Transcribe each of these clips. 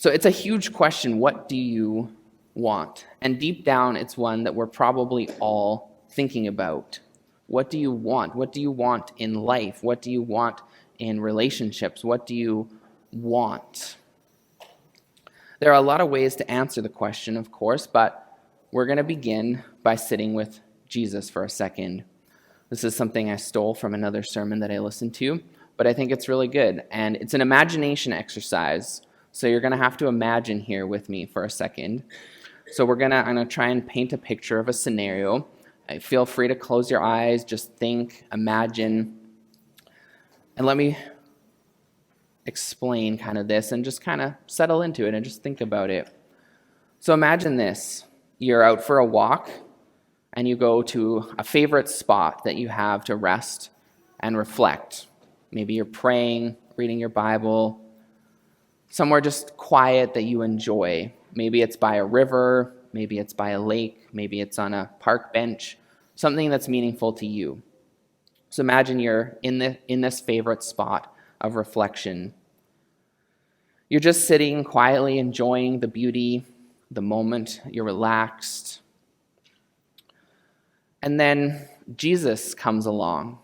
So it's a huge question. What do you want? And deep down, it's one that we're probably all thinking about. What do you want? What do you want in life? What do you want in relationships? What do you want? There are a lot of ways to answer the question, of course, but we're going to begin by sitting with Jesus for a second. This is something I stole from another sermon that I listened to, but I think it's really good. And it's an imagination exercise, so you're going to have to imagine here with me for a second. So I'm going to try and paint a picture of a scenario. Feel free to close your eyes, just think, imagine, and let me explain kind of this and just kind of settle into it and just think about it. So imagine this. You're out for a walk and you go to a favorite spot that you have to rest and reflect. Maybe you're praying, reading your Bible, somewhere just quiet that you enjoy. Maybe it's by a river, maybe it's by a lake, maybe it's on a park bench, something that's meaningful to you. So imagine you're in this favorite spot of reflection. You're just sitting quietly enjoying the beauty, the moment. You're relaxed. And then Jesus comes along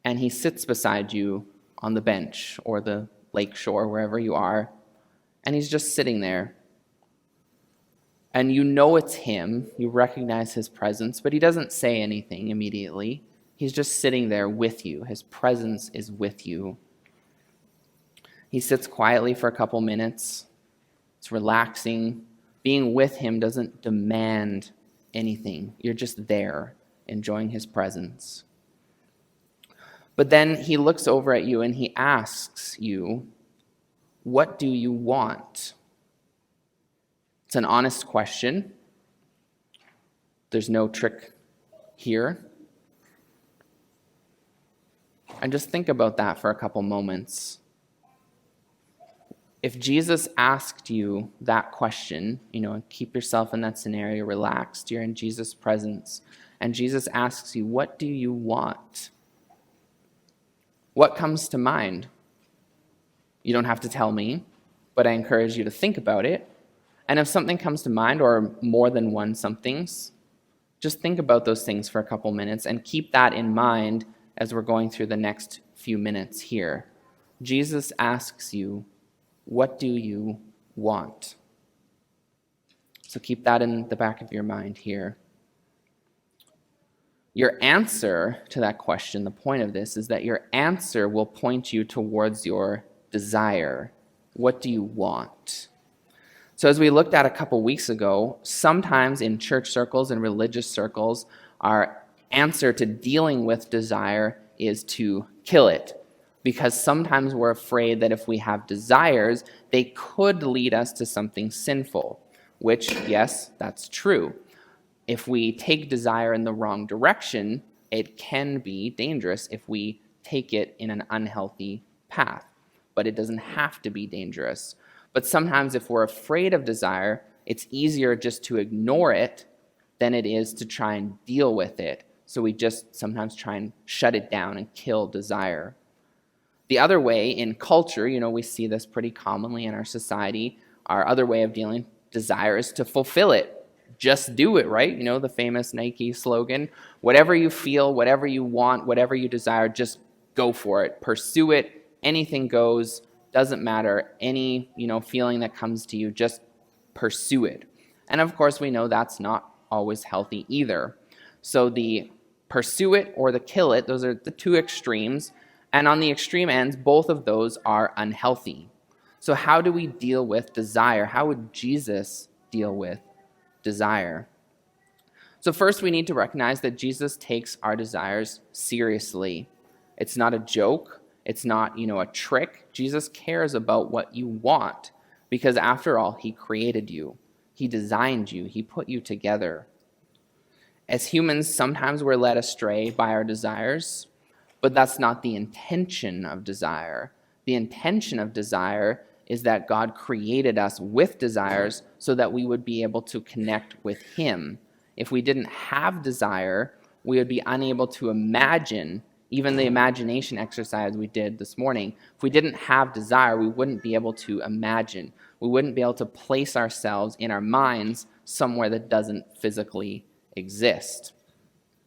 and he sits beside you on the bench or the lake shore, wherever you are, and he's just sitting there. And you know it's him, you recognize his presence, but he doesn't say anything immediately. He's just sitting there with you. His presence is with you. He sits quietly for a couple minutes. It's relaxing. Being with him doesn't demand anything. You're just there, enjoying his presence. But then he looks over at you and he asks you, "What do you want?" It's an honest question. There's no trick here. And just think about that for a couple moments. If Jesus asked you that question, keep yourself in that scenario relaxed, you're in Jesus' presence, and Jesus asks you, "What do you want?" What comes to mind? You don't have to tell me, but I encourage you to think about it. And if something comes to mind, or more than one somethings, just think about those things for a couple minutes and keep that in mind as we're going through the next few minutes here. Jesus asks you, "What do you want?" So keep that in the back of your mind here. Your answer to that question, the point of this is that your answer will point you towards your desire. What do you want? So as we looked at a couple weeks ago, sometimes in church circles and religious circles, our answer to dealing with desire is to kill it. Because sometimes we're afraid that if we have desires, they could lead us to something sinful, which, yes, that's true. If we take desire in the wrong direction, it can be dangerous if we take it in an unhealthy path. But it doesn't have to be dangerous. But sometimes if we're afraid of desire, it's easier just to ignore it than it is to try and deal with it. So we just sometimes try and shut it down and kill desire. The other way in culture, we see this pretty commonly in our society, our other way of dealing with desire is to fulfill it. Just do it, right? The famous Nike slogan, whatever you feel, whatever you want, whatever you desire, just go for it. Pursue it. Anything goes. Doesn't matter. Any, feeling that comes to you, just pursue it. And of course, we know that's not always healthy either. So the pursue it or the kill it, those are the two extremes. And on the extreme ends, both of those are unhealthy. So how do we deal with desire? How would Jesus deal with desire? So first, we need to recognize that Jesus takes our desires seriously. It's not a joke. It's not, a trick. Jesus cares about what you want because after all, he created you. He designed you. He put you together. As humans, sometimes we're led astray by our desires, but that's not the intention of desire. The intention of desire is that God created us with desires so that we would be able to connect with him. If we didn't have desire, we would be unable to imagine Even the imagination exercise we did this morning, if we didn't have desire, we wouldn't be able to imagine. We wouldn't be able to place ourselves in our minds somewhere that doesn't physically exist.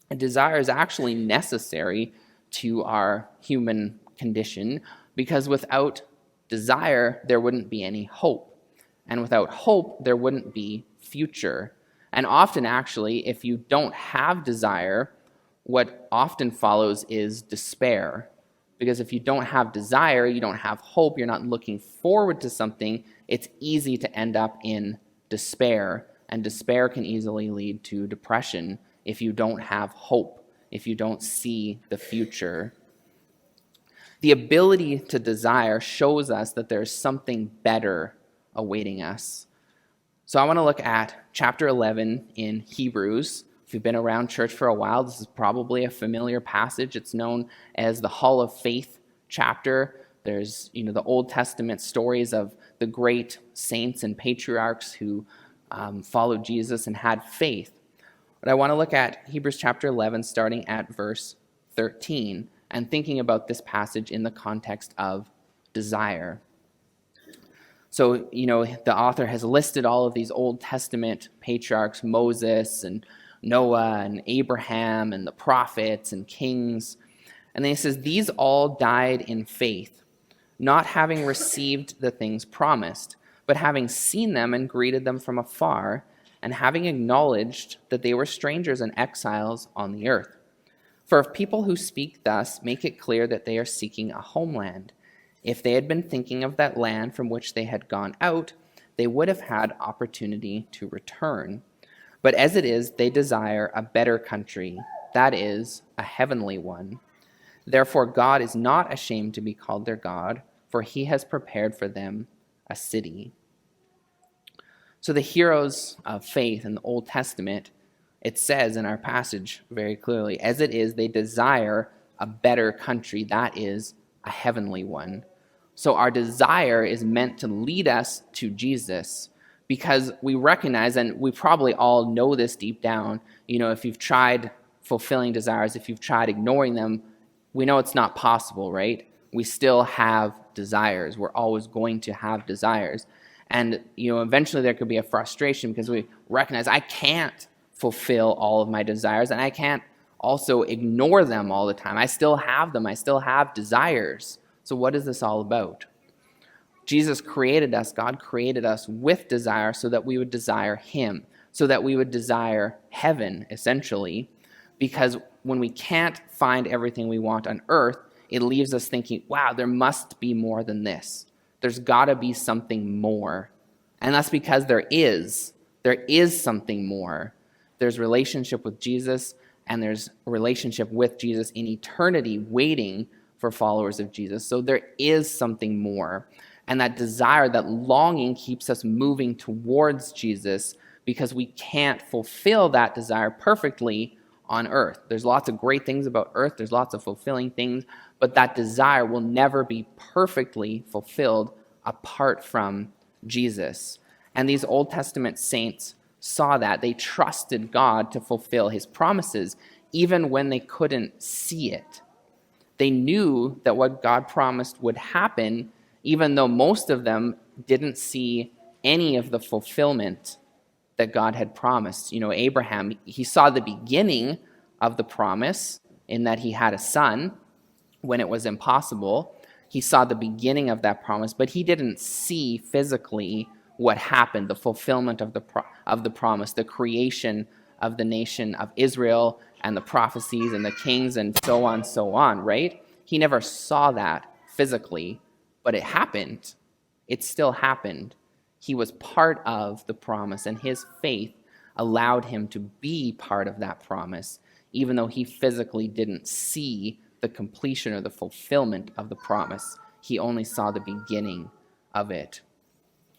And desire is actually necessary to our human condition because without desire, there wouldn't be any hope. And without hope, there wouldn't be future. And often, actually, if you don't have desire, what often follows is despair. Because if you don't have desire, you don't have hope, you're not looking forward to something, it's easy to end up in despair. And despair can easily lead to depression if you don't have hope, if you don't see the future. The ability to desire shows us that there's something better awaiting us. So I want to look at chapter 11 in Hebrews. If you've been around church for a while, this is probably a familiar passage. It's known as the Hall of Faith chapter. There's, the Old Testament stories of the great saints and patriarchs who followed Jesus and had faith. But I want to look at Hebrews chapter 11, starting at verse 13, and thinking about this passage in the context of desire. So, the author has listed all of these Old Testament patriarchs, Moses and Noah and Abraham and the prophets and kings. And then he says, these all died in faith, not having received the things promised, but having seen them and greeted them from afar, and having acknowledged that they were strangers and exiles on the earth. For if people who speak thus make it clear that they are seeking a homeland, if they had been thinking of that land from which they had gone out, they would have had opportunity to return. But as it is, they desire a better country, that is, a heavenly one. Therefore, God is not ashamed to be called their God, for he has prepared for them a city. So the heroes of faith in the Old Testament, it says in our passage very clearly, as it is, they desire a better country, that is, a heavenly one. So our desire is meant to lead us to Jesus because we recognize, and we probably all know this deep down, if you've tried fulfilling desires, if you've tried ignoring them, we know it's not possible, right? We still have desires. We're always going to have desires. And, eventually there could be a frustration because we recognize I can't fulfill all of my desires and I can't also ignore them all the time. I still have them. I still have desires. So what is this all about? Jesus created us, God created us with desire so that we would desire him, so that we would desire heaven, essentially, because when we can't find everything we want on earth, it leaves us thinking, wow, there must be more than this. There's got to be something more. And that's because there is something more. There's relationship with Jesus, and there's a relationship with Jesus in eternity waiting for followers of Jesus. So there is something more. And that desire, that longing keeps us moving towards Jesus because we can't fulfill that desire perfectly on earth. There's lots of great things about earth. There's lots of fulfilling things, but that desire will never be perfectly fulfilled apart from Jesus. And these Old Testament saints saw that. They trusted God to fulfill his promises, even when they couldn't see it. They knew that what God promised would happen, even though most of them didn't see any of the fulfillment that God had promised. Abraham, he saw the beginning of the promise in that he had a son when it was impossible. He saw the beginning of that promise, but he didn't see physically what happened, the fulfillment of the promise, the creation of the nation of Israel and the prophecies and the kings and so on, right? He never saw that physically, but it happened. It still happened. He was part of the promise, and his faith allowed him to be part of that promise, even though he physically didn't see the completion or the fulfillment of the promise. He only saw the beginning of it.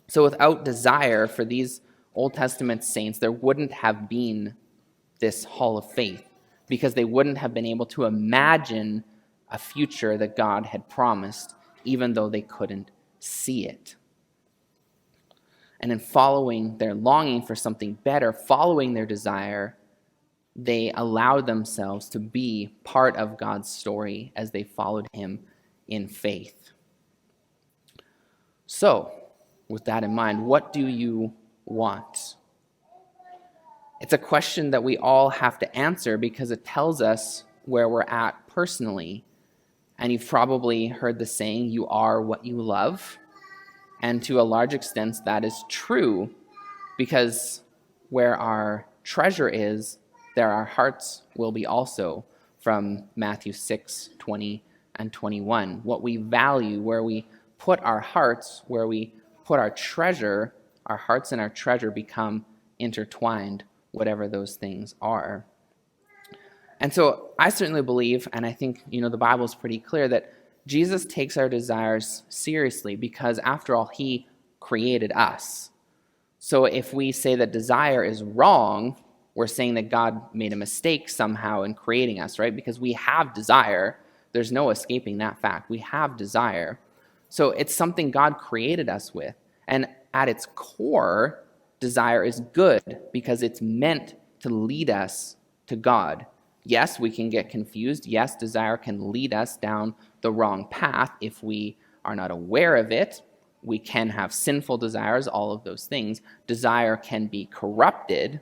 So without desire for these Old Testament saints, there wouldn't have been this hall of faith because they wouldn't have been able to imagine a future that God had promised, even though they couldn't see it. And in following their longing for something better, following their desire, they allowed themselves to be part of God's story as they followed him in faith. So, with that in mind, what do you want? It's a question that we all have to answer because it tells us where we're at personally. And you've probably heard the saying, you are what you love. And to a large extent, that is true because where our treasure is, there our hearts will be also, from Matthew 6:20 and 21. What we value, where we put our hearts, where we put our treasure, our hearts and our treasure become intertwined, whatever those things are. And so I certainly believe, and I think, the Bible is pretty clear, that Jesus takes our desires seriously because, after all, he created us. So if we say that desire is wrong, we're saying that God made a mistake somehow in creating us, right? Because we have desire. There's no escaping that fact. We have desire. So it's something God created us with. And at its core, desire is good because it's meant to lead us to God. Yes, we can get confused. Yes, desire can lead us down the wrong path if we are not aware of it. We can have sinful desires, all of those things. Desire can be corrupted,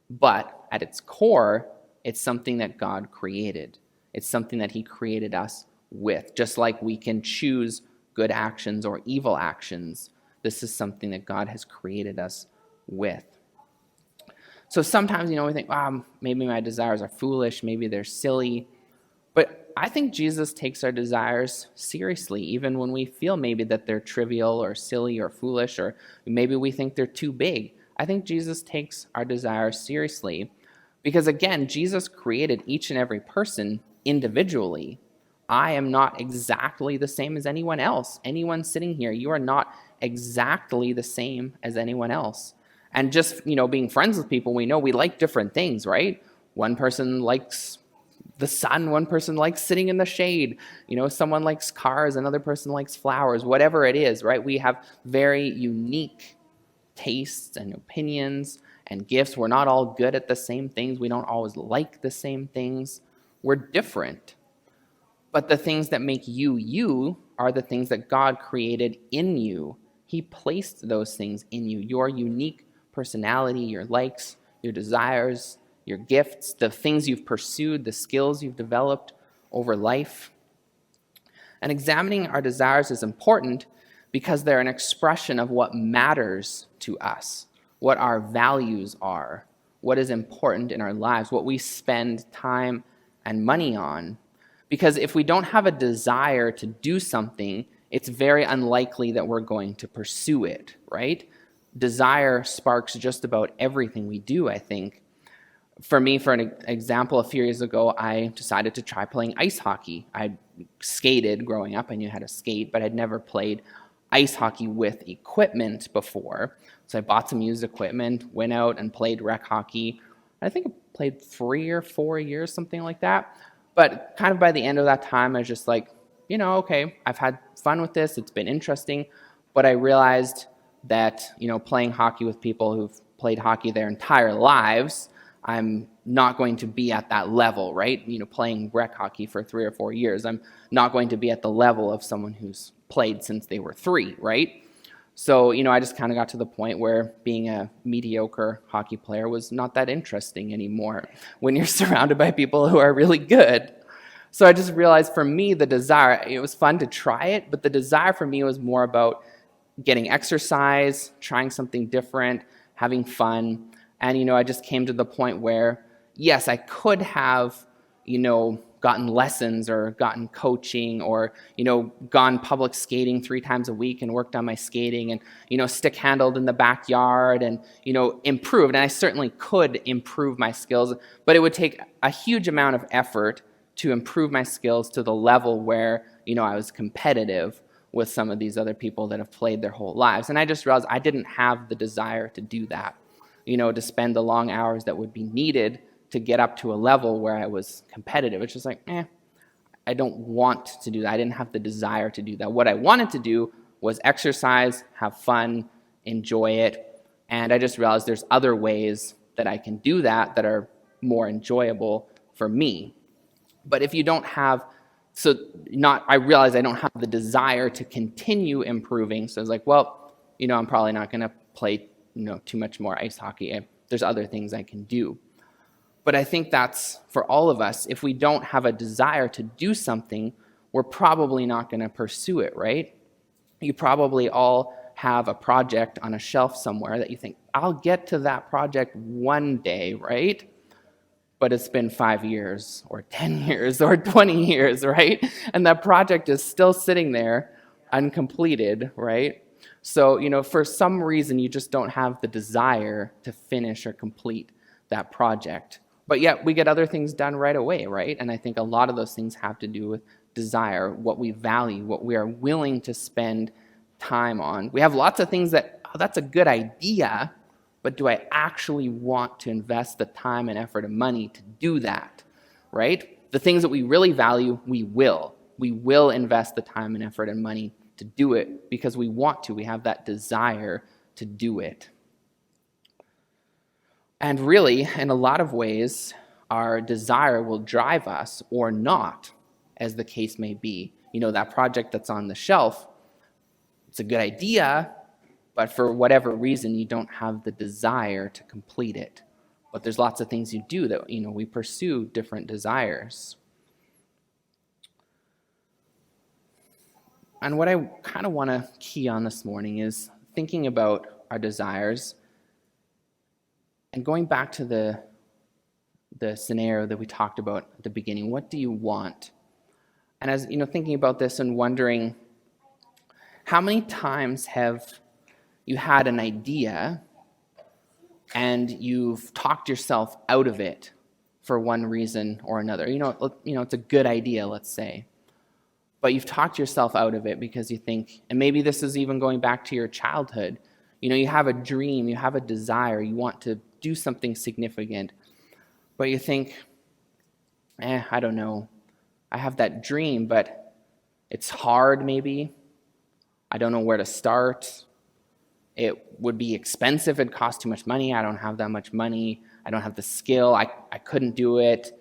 but at its core, it's something that God created. It's something that he created us with. Just like we can choose good actions or evil actions, this is something that God has created us with. So sometimes, we think, maybe my desires are foolish, maybe they're silly. But I think Jesus takes our desires seriously, even when we feel maybe that they're trivial or silly or foolish, or maybe we think they're too big. I think Jesus takes our desires seriously because, again, Jesus created each and every person individually. I am not exactly the same as anyone else. Anyone sitting here, you are not exactly the same as anyone else. And just, being friends with people, we know we like different things, right? One person likes the sun, one person likes sitting in the shade. Someone likes cars, another person likes flowers, whatever it is, right? We have very unique tastes and opinions and gifts. We're not all good at the same things. We don't always like the same things. We're different. But the things that make you, you are the things that God created in you. He placed those things in you. Your unique personality, your likes, your desires, your gifts, the things you've pursued, the skills you've developed over life. And examining our desires is important because they're an expression of what matters to us, what our values are, what is important in our lives, what we spend time and money on. Because if we don't have a desire to do something, it's very unlikely that we're going to pursue it, right? Desire sparks just about everything we do, I think. For me, for an example, a few years ago, I decided to try playing ice hockey. I skated growing up. I knew how to skate, but I'd never played ice hockey with equipment before. So I bought some used equipment, went out and played rec hockey. I think I played 3 or 4 years, something like that. But kind of by the end of that time, I was just like, okay, I've had fun with this. It's been interesting. But I realized that, playing hockey with people who've played hockey their entire lives, I'm not going to be at that level, right? Playing rec hockey for 3 or 4 years, I'm not going to be at the level of someone who's played since they were 3, right? So, I just kind of got to the point where being a mediocre hockey player was not that interesting anymore when you're surrounded by people who are really good. So I just realized for me, the desire, it was fun to try it, but the desire for me was more about getting exercise, trying something different, having fun. And, I just came to the point where, yes, I could have, gotten lessons or gotten coaching or, gone public skating 3 times a week and worked on my skating and, stick handled in the backyard and, improved. And I certainly could improve my skills, but it would take a huge amount of effort to improve my skills to the level where, I was competitive with some of these other people that have played their whole lives. And I just realized I didn't have the desire to do that, to spend the long hours that would be needed to get up to a level where I was competitive. It's just like, I don't want to do that. I didn't have the desire to do that. What I wanted to do was exercise, have fun, enjoy it. And I just realized there's other ways that I can do that that are more enjoyable for me. But if you don't have, I realize I don't have the desire to continue improving. So it's like, well, I'm probably not going to play, too much more ice hockey. There's other things I can do. But I think that's for all of us. If we don't have a desire to do something, we're probably not going to pursue it, right? You probably all have a project on a shelf somewhere that you think, I'll get to that project one day, right? But it's been 5 years or 10 years or 20 years, right? And that project is still sitting there uncompleted, right? So, for some reason, you just don't have the desire to finish or complete that project. But yet we get other things done right away, right? And I think a lot of those things have to do with desire, what we value, what we are willing to spend time on. We have lots of things that's a good idea, but do I actually want to invest the time and effort and money to do that, right? The things that we really value, we will. We will invest the time and effort and money to do it because we want to. We have that desire to do it. And really, in a lot of ways, our desire will drive us or not, as the case may be. That project that's on the shelf, it's a good idea, but for whatever reason, you don't have the desire to complete it. But there's lots of things you do that, we pursue different desires. And what I kind of want to key on this morning is thinking about our desires and going back to the scenario that we talked about at the beginning. What do you want? And as thinking about this and wondering, how many times have you had an idea and you've talked yourself out of it for one reason or another? It's a good idea, let's say, but you've talked yourself out of it because you think, and maybe this is even going back to your childhood. You have a dream, you have a desire, you want to do something significant, but you think, I don't know. I have that dream, but it's hard maybe. I don't know where to start. It would be expensive. It'd cost too much money. I don't have that much money. I don't have the skill. I couldn't do it.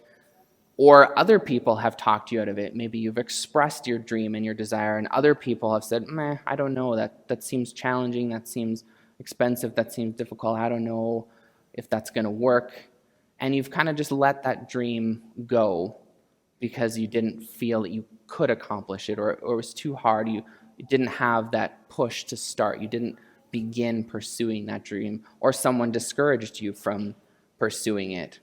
Or other people have talked you out of it. Maybe you've expressed your dream and your desire, and other people have said, I don't know. That seems challenging. That seems expensive. That seems difficult. I don't know if that's going to work. And you've kind of just let that dream go because you didn't feel that you could accomplish it, or it was too hard. You didn't have that push to start. You didn't begin pursuing that dream, or someone discouraged you from pursuing it.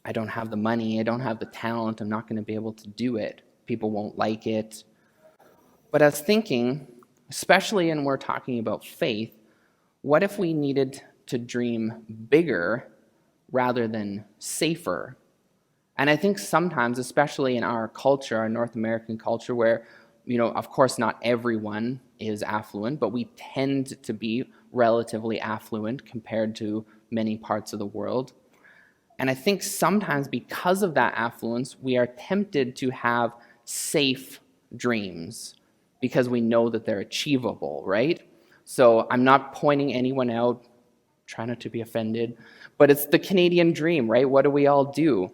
I don't have the money. I don't have the talent. I'm not going to be able to do it. People won't like it. But I was thinking, especially when we're talking about faith, what if we needed to dream bigger rather than safer? And I think sometimes, especially in our culture, our North American culture, where, of course not everyone is affluent, but we tend to be relatively affluent compared to many parts of the world. And I think sometimes because of that affluence, we are tempted to have safe dreams because we know that they're achievable, right? So I'm not pointing anyone out, try not to be offended, but it's the Canadian dream, right? What do we all do?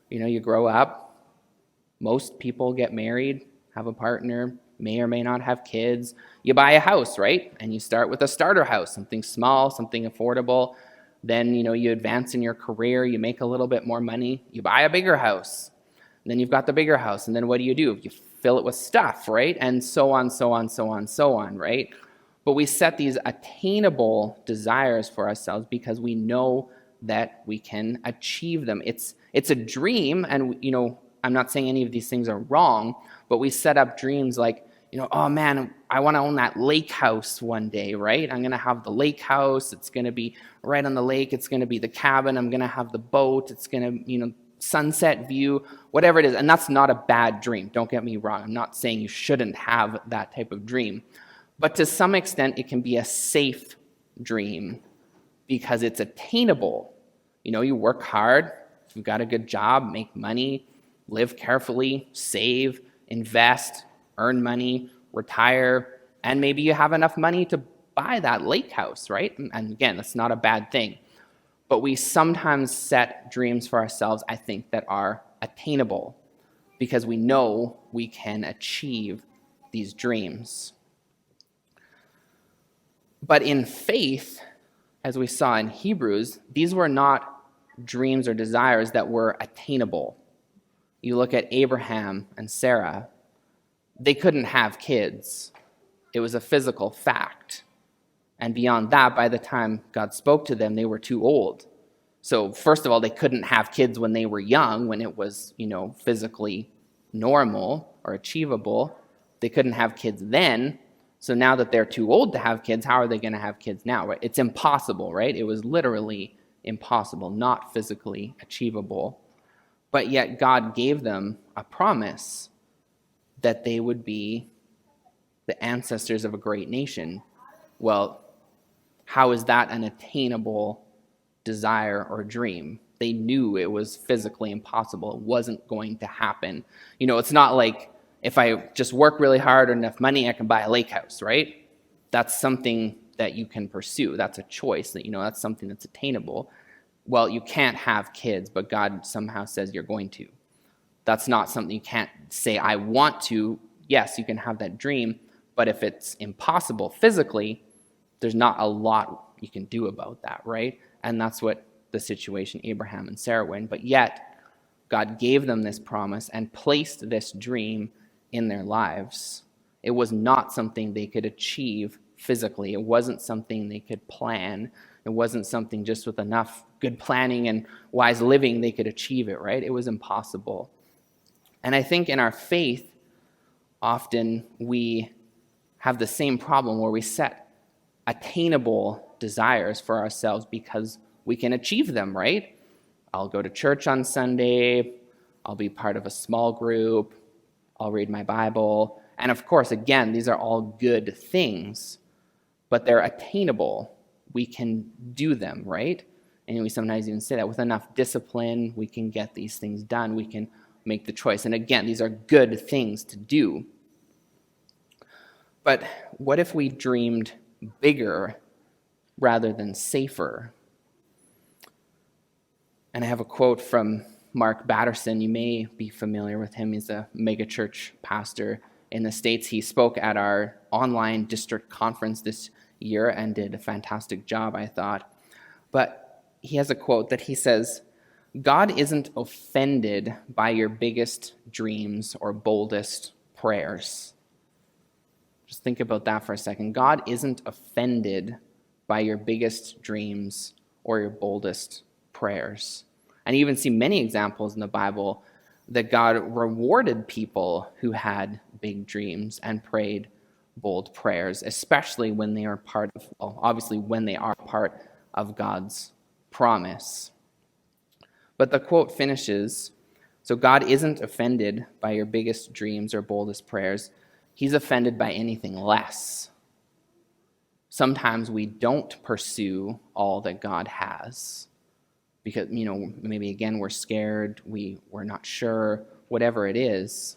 You grow up, most people get married, have a partner, may or may not have kids. You buy a house, right? And you start with a starter house, something small, something affordable. Then, you advance in your career, you make a little bit more money, you buy a bigger house. And then you've got the bigger house, and then what do? You fill it with stuff, right? And so on, so on, so on, so on, right? But we set these attainable desires for ourselves because we know that we can achieve them. It's a dream, and I'm not saying any of these things are wrong, but we set up dreams like, oh man, I want to own that lake house one day, right? I'm going to have the lake house. It's going to be right on the lake. It's going to be the cabin. I'm going to have the boat. It's going to, sunset view, whatever it is. And that's not a bad dream. Don't get me wrong. I'm not saying you shouldn't have that type of dream. But to some extent, it can be a safe dream because it's attainable. You work hard. You've got a good job, make money, live carefully, save, invest, earn money, retire, and maybe you have enough money to buy that lake house, right? And again, that's not a bad thing. But we sometimes set dreams for ourselves, I think, that are attainable because we know we can achieve these dreams. But in faith, as we saw in Hebrews, these were not dreams or desires that were attainable. You look at Abraham and Sarah, they couldn't have kids. It was a physical fact. And beyond that, by the time God spoke to them, they were too old. So first of all, they couldn't have kids when they were young, when it was, physically normal or achievable. They couldn't have kids then. So now that they're too old to have kids, how are they going to have kids now? It's impossible, right? It was literally impossible, not physically achievable. But yet God gave them a promise that they would be the ancestors of a great nation. Well, how is that an attainable desire or dream? They knew it was physically impossible. It wasn't going to happen. It's not like if I just work really hard or enough money, I can buy a lake house, right? That's something that you can pursue. That's a choice that, that's something that's attainable. Well, you can't have kids, but God somehow says you're going to. That's not something you can't say, I want to. Yes, you can have that dream, but if it's impossible physically, there's not a lot you can do about that, right? And that's what the situation Abraham and Sarah were in. But yet, God gave them this promise and placed this dream in their lives. It was not something they could achieve physically. It wasn't something they could plan. It wasn't something just with enough good planning and wise living they could achieve it, right? It was impossible. And I think in our faith, often we have the same problem where we set attainable desires for ourselves because we can achieve them, right? I'll go to church on Sunday. I'll be part of a small group. I'll read my Bible. And of course, again, these are all good things, but they're attainable. We can do them, right? And we sometimes even say that with enough discipline, we can get these things done. We can make the choice. And again, these are good things to do. But what if we dreamed bigger rather than safer? And I have a quote from Mark Batterson. You may be familiar with him. He's a megachurch pastor in the States. He spoke at our online district conference this year and did a fantastic job, I thought. But he has a quote that he says, God isn't offended by your biggest dreams or boldest prayers. Just think about that for a second. God isn't offended by your biggest dreams or your boldest prayers. And you even see many examples in the Bible that God rewarded people who had big dreams and prayed bold prayers, especially when they are when they are part of God's promise. But the quote finishes, so God isn't offended by your biggest dreams or boldest prayers. He's offended by anything less. Sometimes we don't pursue all that God has because, maybe again, we're scared, we're not sure, whatever it is.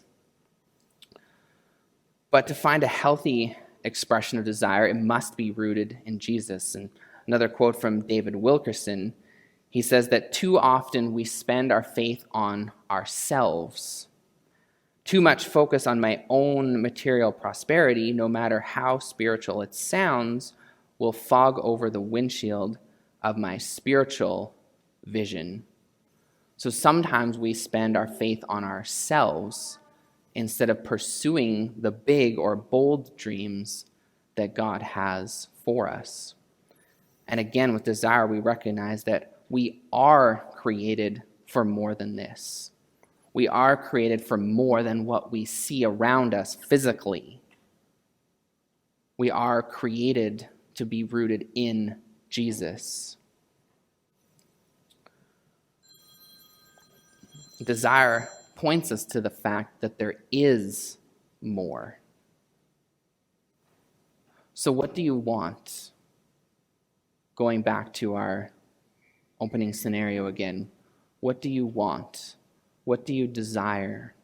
But to find a healthy expression of desire, it must be rooted in Jesus. And another quote from David Wilkerson, he says that too often we spend our faith on ourselves. Too much focus on my own material prosperity, no matter how spiritual it sounds, will fog over the windshield of my spiritual vision. So sometimes we spend our faith on ourselves instead of pursuing the big or bold dreams that God has for us. And again, with desire, we recognize that we are created for more than this. We are created for more than what we see around us physically. We are created to be rooted in Jesus. Desire points us to the fact that there is more. So what do you want? Going back to our opening scenario again, what do you want? What do you desire?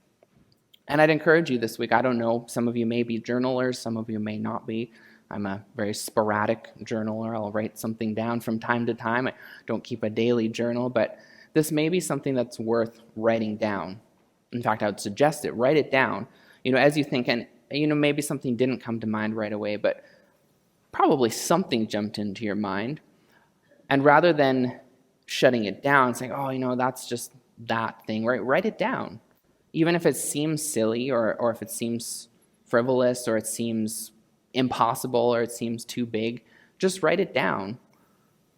And I'd encourage you this week, I don't know, some of you may be journalers, some of you may not be, I'm a very sporadic journaler. I'll write something down from time to time. I don't keep a daily journal, but this may be something that's worth writing down. In fact, I would suggest it. Write it down, as you think, and, maybe something didn't come to mind right away, but probably something jumped into your mind. And rather than shutting it down, saying, oh, that's just that thing, right? Write it down. Even if it seems silly or if it seems frivolous or it seems impossible or it seems too big, just write it down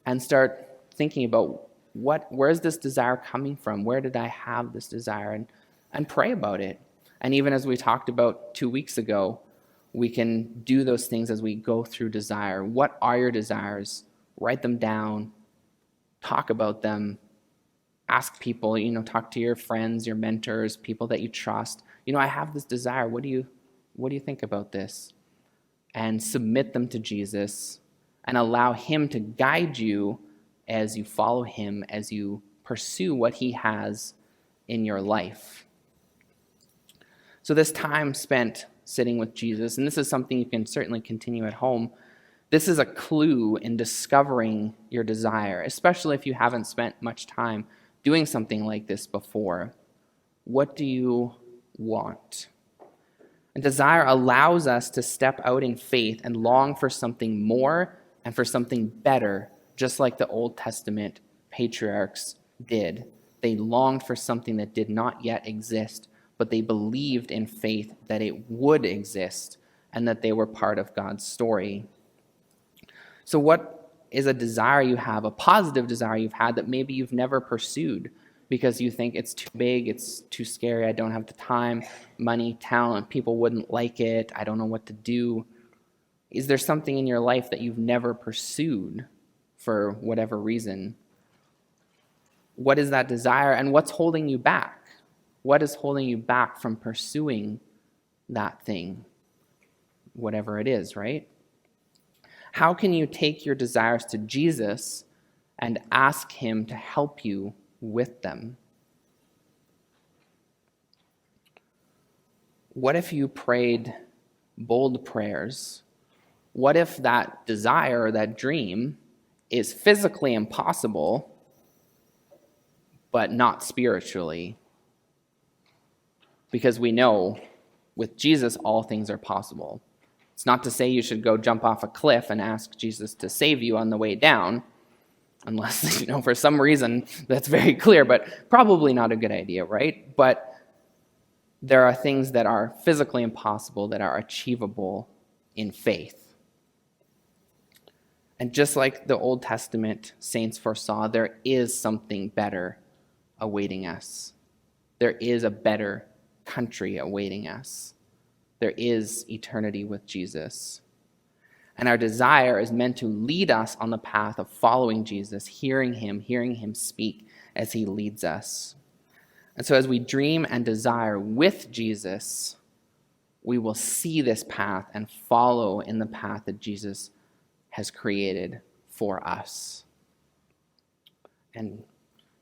and start thinking about where's this desire coming from? Where did I have this desire? And pray about it. And even as we talked about 2 weeks ago, we can do those things as we go through desire. What are your desires? Write them down. Talk about them. Ask people, talk to your friends, your mentors, people that you trust. I have this desire. What do you think about this? And submit them to Jesus and allow him to guide you as you follow him, as you pursue what he has in your life. So this time spent sitting with Jesus, and this is something you can certainly continue at home, this is a clue in discovering your desire, especially if you haven't spent much time doing something like this before. What do you want? And desire allows us to step out in faith and long for something more and for something better, just like the Old Testament patriarchs did. They longed for something that did not yet exist, but they believed in faith that it would exist and that they were part of God's story. So what is a desire you have, a positive desire you've had that maybe you've never pursued because you think it's too big, it's too scary, I don't have the time, money, talent, people wouldn't like it, I don't know what to do? Is there something in your life that you've never pursued for whatever reason? What is that desire, and what's holding you back? What is holding you back from pursuing that thing, whatever it is, right? How can you take your desires to Jesus and ask him to help you with them? What if you prayed bold prayers? What if that desire or that dream is physically impossible, but not spiritually? Because we know with Jesus, all things are possible. It's not to say you should go jump off a cliff and ask Jesus to save you on the way down, unless, for some reason that's very clear, but probably not a good idea, right? But there are things that are physically impossible that are achievable in faith. And just like the Old Testament saints foresaw, there is something better awaiting us. There is a better country awaiting us. There is eternity with Jesus. And our desire is meant to lead us on the path of following Jesus, hearing him speak as he leads us. And so as we dream and desire with Jesus, we will see this path and follow in the path that Jesus has created for us. And,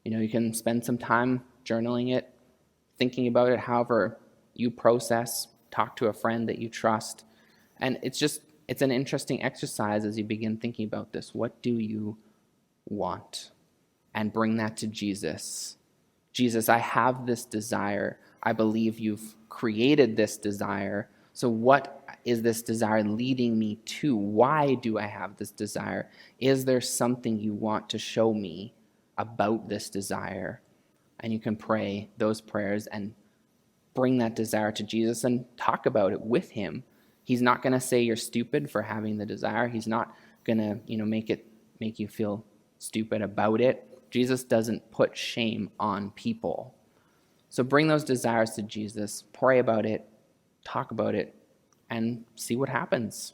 you can spend some time journaling it, thinking about it, however you process. Talk to a friend that you trust. And it's an interesting exercise as you begin thinking about this. What do you want? And bring that to Jesus. Jesus, I have this desire. I believe you've created this desire. So what is this desire leading me to? Why do I have this desire? Is there something you want to show me about this desire? And you can pray those prayers and bring that desire to Jesus and talk about it with him. He's not going to say you're stupid for having the desire. He's not going to, make you feel stupid about it. Jesus doesn't put shame on people. So bring those desires to Jesus, pray about it, talk about it, and see what happens.